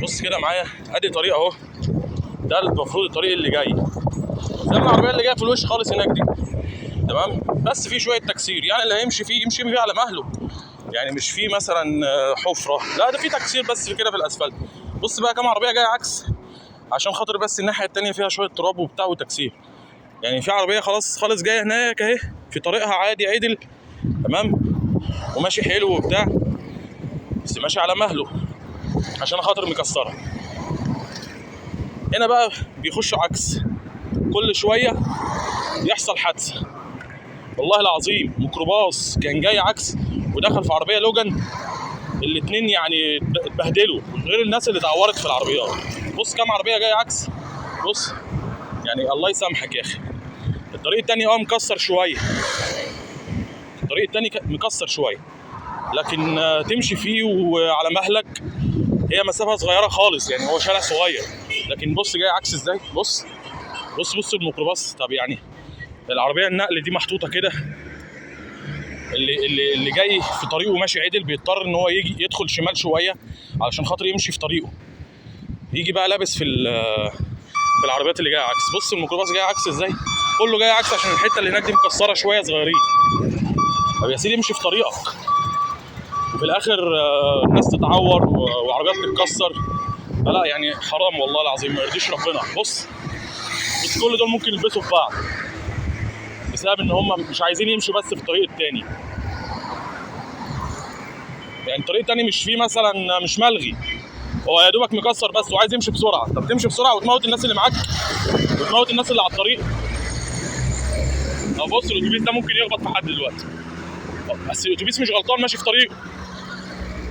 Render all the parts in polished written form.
بص كده معايا، ادي طريق اهو. ده المفروض الطريق اللي جاي زي العربيه اللي جايه في الوش خالص هناك دي، تمام. بس في شويه تكسير، يعني اللي هيمشي فيه يمشي فيه على مهله، يعني مش فيه مثلا حفره، لا ده في تكسير بس كده في الاسفلت. بص بقى كام عربيه جايه عكس، عشان خاطر بس الناحيه التانيه فيها شويه تراب وبتاع وتكسير. يعني في عربيه خلاص جايه هناك اهي في طريقها عادي عدل، تمام، وماشي حلو وبتاع، بس ماشي على مهله عشان خاطر مكسره. هنا بقى بيخشوا عكس، كل شويه يحصل حادثه. والله العظيم ميكروباص كان جاي عكس ودخل في عربيه لوجان، الاتنين يعني اتبهدلوا، غير الناس اللي اتعورت في العربيات. بص كام عربيه جايه عكس، بص يعني الله يسامحك يا اخي. الطريق التاني مكسر شويه، الطريق التاني مكسر شويه، لكن تمشي فيه وعلى مهلك، هي مسافه صغيره خالص، يعني هو شارع صغير. لكن بص جاي عكس ازاي، بص الميكروباص. طب يعني العربيه النقل دي محطوطه كده، اللي جاي في طريقه ماشي عدل بيضطر ان هو يجي يدخل شمال شويه علشان خاطر يمشي في طريقه، يجي بقى لابس في العربيات اللي جايه عكس. بص الميكروباص جاي عكس ازاي، كله جاي عكس عشان الحته اللي هناك دي مكسره شويه صغيرين. طب يا سيدي امشي في طريقك، وفي الاخر الناس تتعور وعربيات تتكسر. لا يعني حرام والله العظيم، ما يرضيش ربنا. بص كل دول ممكن يلبسوا في بعض بسبب ان هم مش عايزين يمشوا بس في الطريق التاني. يعني الطريق التاني مش فيه مثلا، مش ملغي، هو يا دوبك مكسر بس وعايز يمشي بسرعه. طب تمشي بسرعه وتموت الناس اللي معاك وتموت الناس اللي على الطريق. بص الاتوبيس ده ممكن يخبط في حد دلوقتي، بس الاتوبيس مش غلطان، ماشي في طريقه،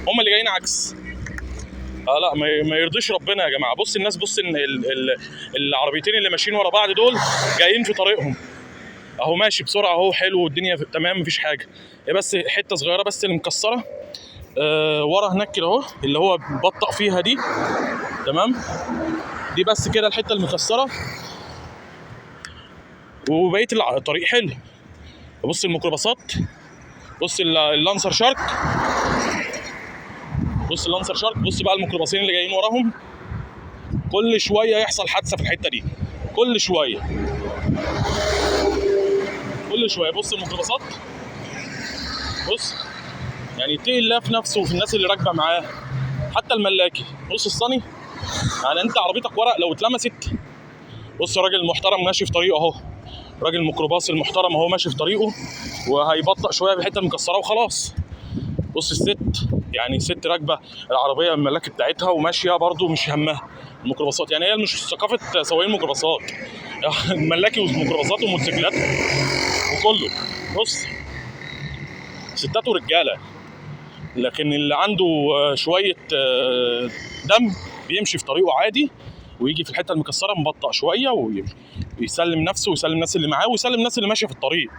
هم اللي جايين عكس. لا ما يرضيش ربنا يا جماعه. بص الناس، بص ان العربيتين اللي ماشيين ورا بعض دول جايين في طريقهم اهو، ماشي بسرعه اهو حلو والدنيا تمام مفيش حاجه، هي بس حته صغيره بس اللي مكسره ورا هناك كده اهو، اللي هو بطأ فيها دي، تمام، دي بس كده الحته المكسره، وبقيه الطريق حلو. بص الميكروباصات، بص اللانسر شارك، بص بقى الميكروباصين اللي جايين وراهم، كل شويه يحصل حادثه في الحته دي، كل شويه. بص الميكروباصات، بص يعني يتقي الله في نفسه وفي الناس اللي راكبه معاه. حتى الملاكي، بص الصني، يعني انت عربيتك ورق لو اتلمست، بص الراجل المحترم ماشي في طريقه اهو، راجل الميكروباص المحترم اهو ماشي في طريقه وهيبطأ شويه بالحته المكسره وخلاص. بص الست، يعني ست راكبه العربيه الملاكي بتاعتها وماشيه برده مش همها الميكروباصات، يعني هي مش ثقافه سواقين الميكروباصات الملاكي والميكروباصات والموتوسيكلات وكله. بص ستات ورجاله، لكن اللي عنده شويه دم بيمشي في طريقه عادي، ويجي في الحته المكسره مبطأ شويه ويسلم نفسه ويسلم الناس اللي معاه ويسلم الناس اللي ماشيه في الطريق.